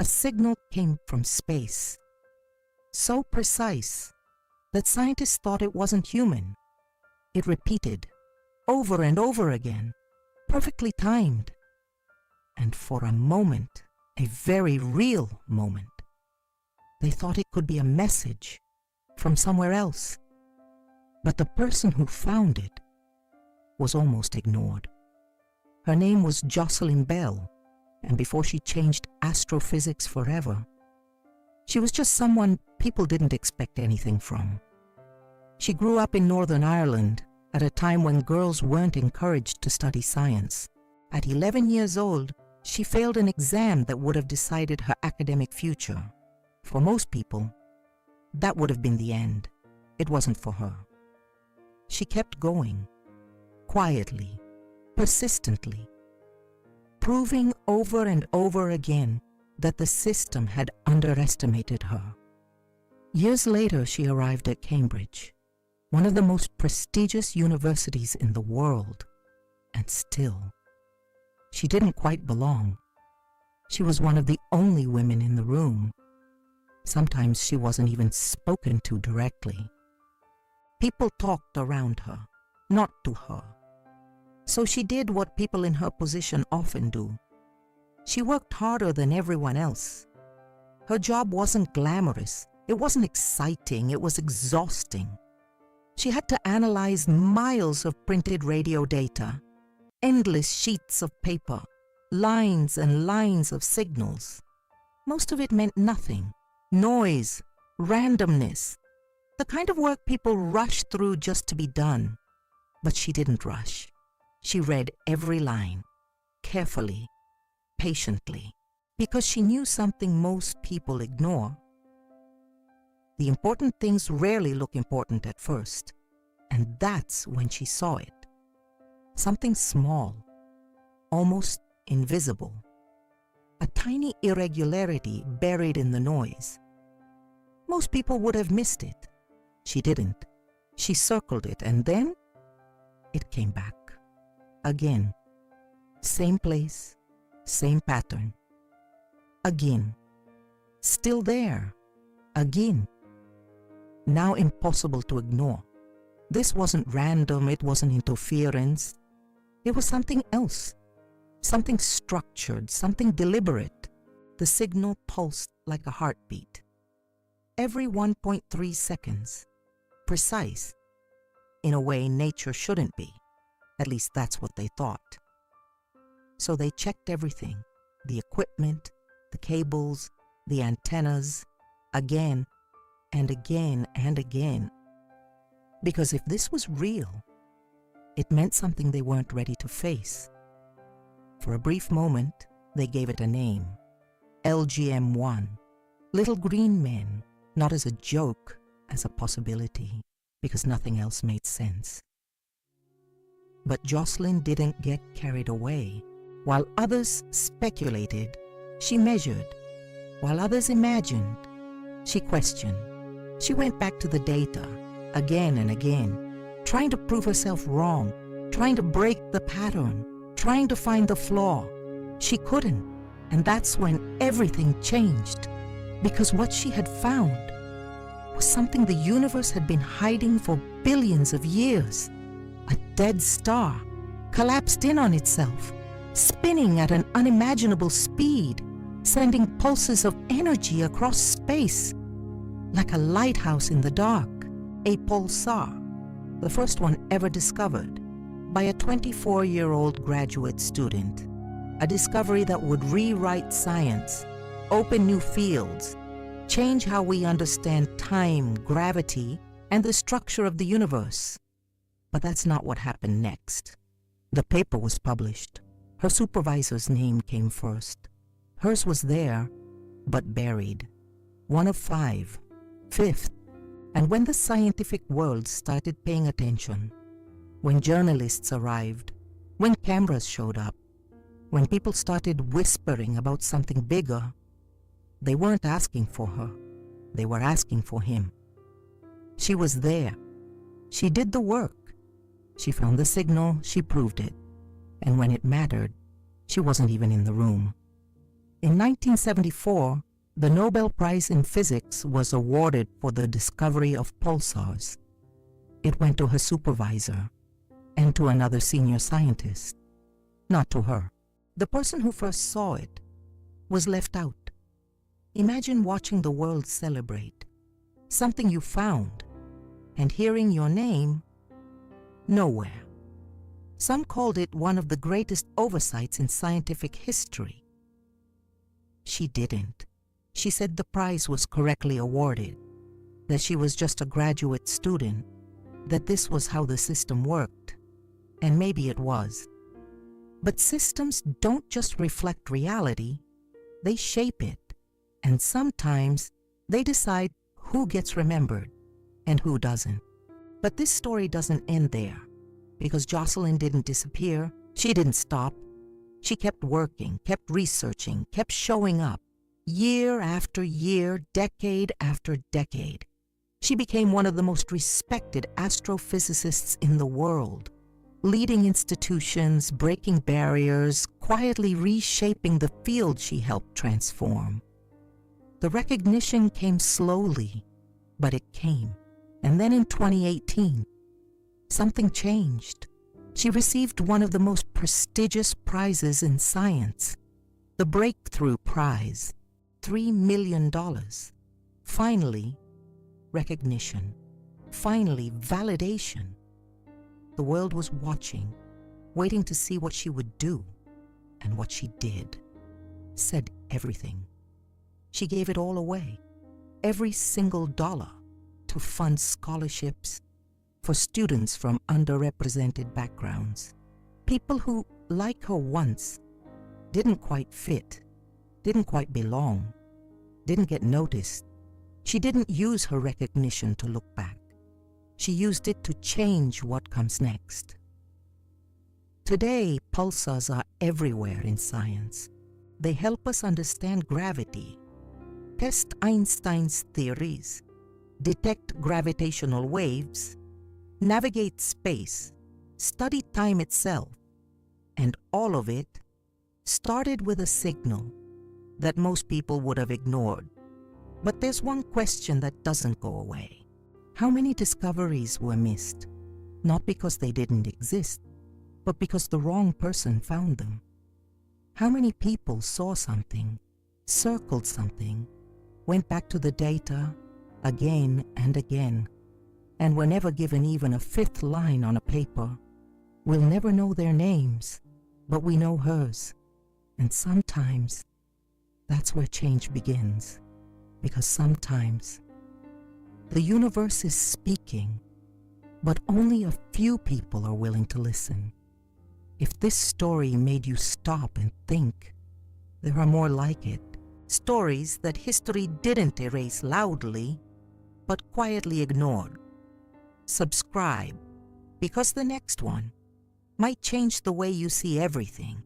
A signal came from space, so precise that scientists thought it wasn't human. It repeated over and over again, perfectly timed. And for a moment, a very real moment, they thought it could be a message from somewhere else. But the person who found it was almost ignored. Her name was Jocelyn Bell, and before she changed astrophysics forever, she was just someone people didn't expect anything from. She grew up in Northern Ireland at a time when girls weren't encouraged to study science. At 11 years old, she failed an exam that would have decided her academic future. For most people, that would have been the end. It wasn't for her. She kept going, quietly, persistently, proving over and over again that the system had underestimated her. Years later, she arrived at Cambridge, one of the most prestigious universities in the world, and still, she didn't quite belong. She was one of the only women in the room. Sometimes she wasn't even spoken to directly. People talked around her, not to her. So she did what people in her position often do. She worked harder than everyone else. Her job wasn't glamorous. It wasn't exciting. It was exhausting. She had to analyze miles of printed radio data, endless sheets of paper, lines and lines of signals. Most of it meant nothing. Noise, randomness, the kind of work people rush through just to be done. But she didn't rush. She read every line, carefully, patiently, because she knew something most people ignore. The important things rarely look important at first, and that's when she saw it. Something small, almost invisible, a tiny irregularity buried in the noise. Most people would have missed it. She didn't. She circled it, and then it came back. Again. Same place, same pattern. Again. Still there. Again. Now impossible to ignore. This wasn't random, it wasn't interference. It was something else. Something structured, something deliberate. The signal pulsed like a heartbeat. Every 1.3 seconds. Precise. In a way nature shouldn't be. At least that's what they thought. So they checked everything. The equipment, the cables, the antennas, again and again and again. Because if this was real, it meant something they weren't ready to face. For a brief moment, they gave it a name. LGM-1. Little green men, not as a joke, as a possibility, because nothing else made sense. But Jocelyn didn't get carried away. While others speculated, she measured. While others imagined, she questioned. She went back to the data, again and again, trying to prove herself wrong, trying to break the pattern, trying to find the flaw. She couldn't, and that's when everything changed. Because what she had found was something the universe had been hiding for billions of years. A dead star, collapsed in on itself, spinning at an unimaginable speed, sending pulses of energy across space, like a lighthouse in the dark, a pulsar, the first one ever discovered by a 24-year-old graduate student, a discovery that would rewrite science, open new fields, change how we understand time, gravity, and the structure of the universe. But that's not what happened next. The paper was published. Her supervisor's name came first. Hers was there, but buried. One of 5, 5th. And when the scientific world started paying attention, when journalists arrived, when cameras showed up, when people started whispering about something bigger, they weren't asking for her. They were asking for him. She was there. She did the work. She found the signal, she proved it. And when it mattered, she wasn't even in the room. In 1974, the Nobel Prize in Physics was awarded for the discovery of pulsars. It went to her supervisor and to another senior scientist, not to her. The person who first saw it was left out. Imagine watching the world celebrate something you found and hearing your name nowhere. Some called it one of the greatest oversights in scientific history. She didn't. She said the prize was correctly awarded, that she was just a graduate student, that this was how the system worked, and maybe it was. But systems don't just reflect reality, they shape it, and sometimes they decide who gets remembered and who doesn't. But this story doesn't end there, because Jocelyn didn't disappear, she didn't stop. She kept working, kept researching, kept showing up, year after year, decade after decade. She became one of the most respected astrophysicists in the world, leading institutions, breaking barriers, quietly reshaping the field she helped transform. The recognition came slowly, but it came. And then in 2018, something changed. She received one of the most prestigious prizes in science, the Breakthrough Prize, $3 million. Finally, recognition. Finally, validation. The world was watching, waiting to see what she would do, and what she did. Said everything. She gave it all away, every single dollar, to fund scholarships for students from underrepresented backgrounds. People who, like her once, didn't quite fit, didn't quite belong, didn't get noticed. She didn't use her recognition to look back. She used it to change what comes next. Today, pulsars are everywhere in science. They help us understand gravity, test Einstein's theories, detect gravitational waves, navigate space, study time itself, and all of it started with a signal that most people would have ignored. But there's one question that doesn't go away. How many discoveries were missed? Not because they didn't exist, but because the wrong person found them. How many people saw something, circled something, went back to the data again and again, and were never given even a fifth line on a paper? We'll never know their names, but we know hers. And sometimes that's where change begins, because sometimes the universe is speaking, but only a few people are willing to listen. If this story made you stop and think, there are more like it. Stories that history didn't erase loudly, but quietly ignored. Subscribe, because the next one might change the way you see everything.